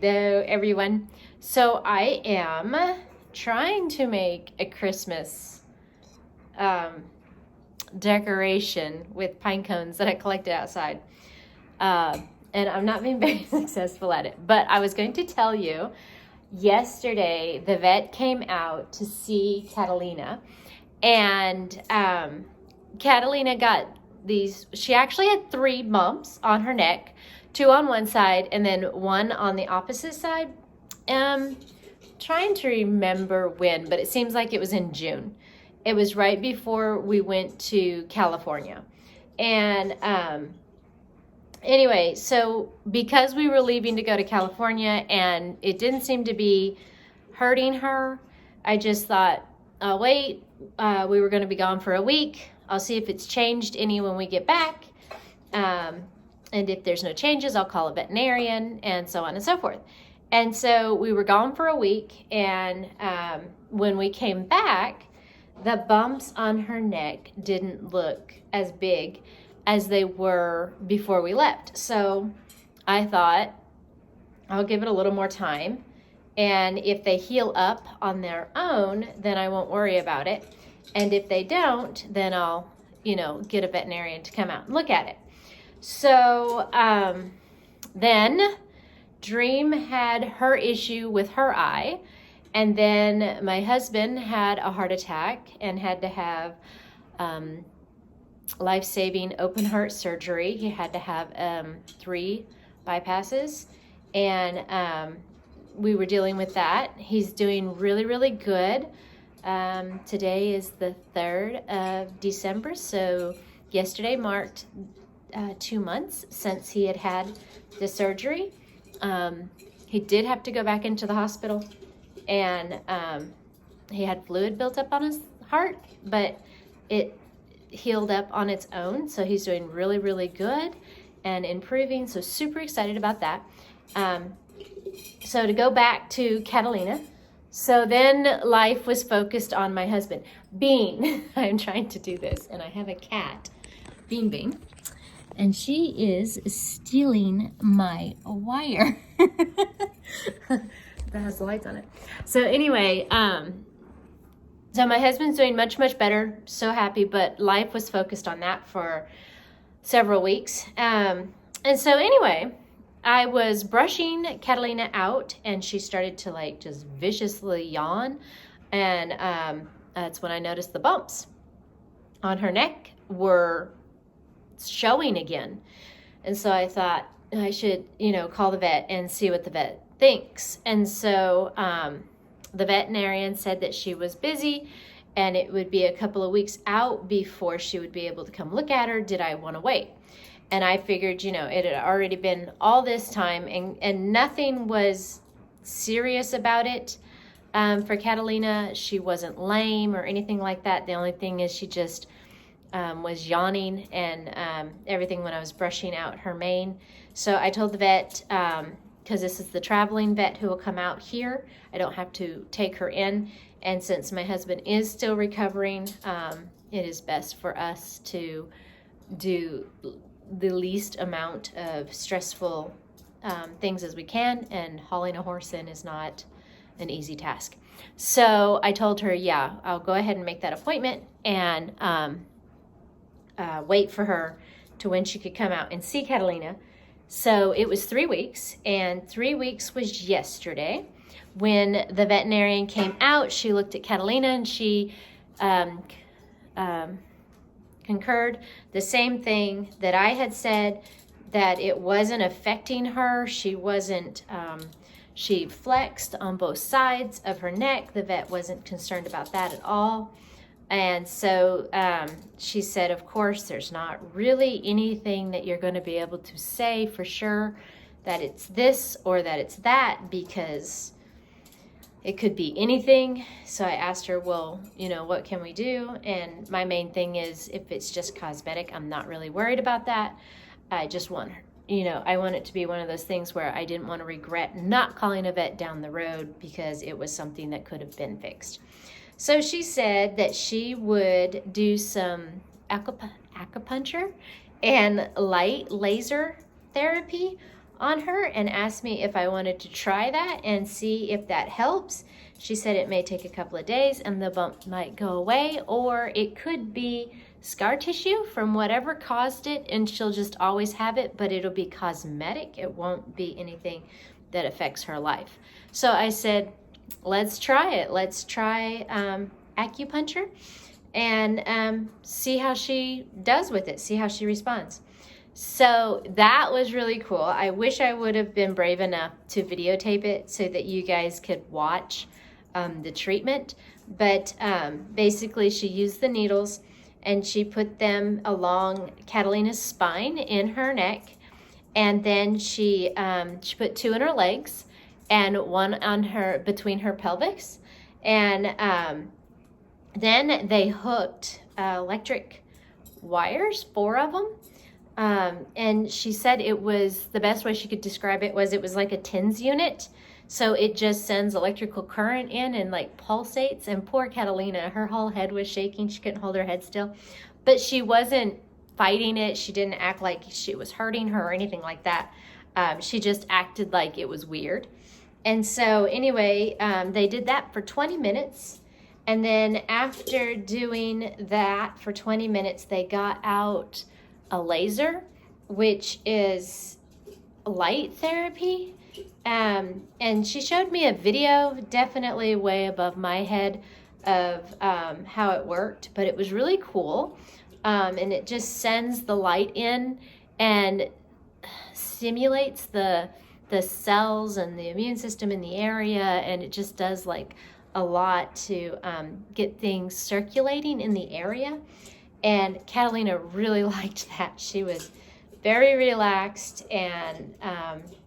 Hello, everyone. So I am trying to make a Christmas decoration with pine cones that I collected outside. And I'm not being very successful at it. But I was going to tell you, yesterday the vet came out to see Catalina. And Catalina got these, she actually had 3 bumps on her neck, 2 on one side and then 1 on the opposite side. Trying to remember when, but it seems like it was in June. It was right before we went to California. And anyway, so because we were leaving to go to California and it didn't seem to be hurting her, I just thought, I'll wait. We were going to be gone for a week. I'll see if it's changed any when we get back. And if there's no changes, I'll call a veterinarian and so on and so forth. And so we were gone for a week. And when we came back, the bumps on her neck didn't look as big as they were before we left. So I thought, I'll give it a little more time. And if they heal up on their own, then I won't worry about it. And if they don't, then I'll, get a veterinarian to come out and look at it. So then Dream had her issue with her eye. And then my husband had a heart attack and had to have life-saving open heart surgery. He had to have 3 bypasses. And we were dealing with that. He's doing really, really good. Today is the 3rd of December, so yesterday marked 2 months since he had the surgery. He did have to go back into the hospital, and he had fluid built up on his heart, but it healed up on its own, so he's doing really, really good and improving, so super excited about that. So to go back to Catalina, so then life was focused on my husband. Bean, I'm trying to do this, and I have a cat, Bean, and she is stealing my wire that has the lights on it. So anyway, so my husband's doing much, much better, so happy, but life was focused on that for several weeks. And so anyway, I was brushing Catalina out, and she started to just viciously yawn, and that's when I noticed the bumps on her neck were showing again. And so I thought I should, call the vet and see what the vet thinks. And so the veterinarian said that she was busy and it would be a couple of weeks out before she would be able to come look at her. Did I want to wait? And I figured, it had already been all this time, and nothing was serious about it. For Catalina, she wasn't lame or anything like that. The only thing is she just was yawning and everything when I was brushing out her mane. So I told the vet, because this is the traveling vet who will come out here, I don't have to take her in. And since my husband is still recovering, it is best for us to do the least amount of stressful things as we can, and hauling a horse in is not an easy task. So I told her, yeah, I'll go ahead and make that appointment and wait for her to when she could come out and see Catalina. So it was 3 weeks, and 3 weeks was yesterday. When the veterinarian came out, she looked at Catalina and she concurred the same thing that I had said, that it wasn't affecting her. She wasn't, she flexed on both sides of her neck. The vet wasn't concerned about that at all. And so she said, of course, there's not really anything that you're going to be able to say for sure that it's this or that it's that, because it could be anything. So I asked her, well, what can we do? And my main thing is, if it's just cosmetic, I'm not really worried about that. I just want her, I want it to be one of those things where I didn't want to regret not calling a vet down the road, because it was something that could have been fixed. So she said that she would do some acupuncture and light laser therapy on her and asked me if I wanted to try that and see if that helps. She said it may take a couple of days and the bump might go away, or it could be scar tissue from whatever caused it, and she'll just always have it, but it'll be cosmetic. It won't be anything that affects her life. So I said, let's try it. Let's try acupuncture and see how she does with it, see how she responds. So that was really cool. I wish I would have been brave enough to videotape it so that you guys could watch the treatment. But basically she used the needles and she put them along Catalina's spine in her neck. And then she put 2 in her legs and 1 on her, between her pelvis. And then they hooked electric wires, 4 of them. And she said it was, the best way she could describe it was like a TENS unit. So it just sends electrical current in and like pulsates. And poor Catalina, her whole head was shaking. She couldn't hold her head still. But she wasn't fighting it. She didn't act like she was hurting her or anything like that. She just acted like it was weird. And so anyway, they did that for 20 minutes. And then after doing that for 20 minutes, they got out a laser, which is light therapy. And she showed me a video, definitely way above my head, of how it worked, but it was really cool. And it just sends the light in and stimulates the cells and the immune system in the area, and it just does like a lot to get things circulating in the area. And Catalina really liked that. She was very relaxed and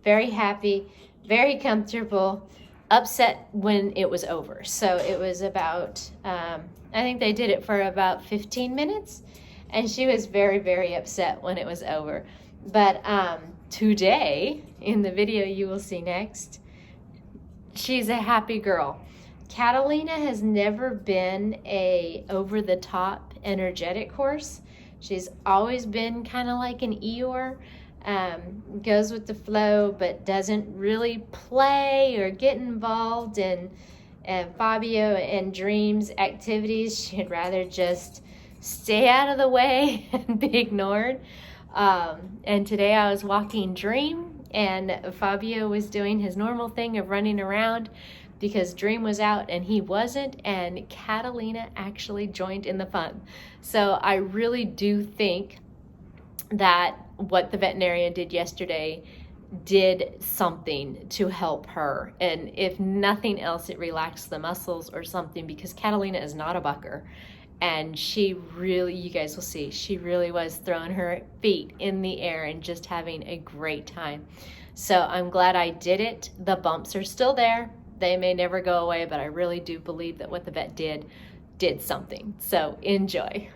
very happy, very comfortable, upset when it was over. So it was about, I think they did it for about 15 minutes, and she was very, very upset when it was over. But today, in the video you will see next, she's a happy girl. Catalina has never been a over-the-top energetic horse. She's always been kind of like an Eeyore, goes with the flow, but doesn't really play or get involved in Fabio and Dream's activities. She'd rather just stay out of the way and be ignored. And today I was walking Dream, and Fabio was doing his normal thing of running around because Dream was out and he wasn't, and Catalina actually joined in the fun. So I really do think that what the veterinarian did yesterday did something to help her. And if nothing else, it relaxed the muscles or something, because Catalina is not a bucker. And she really, you guys will see, she really was throwing her feet in the air and just having a great time. So I'm glad I did it. The bumps are still there. They may never go away, but I really do believe that what the vet did something. So enjoy.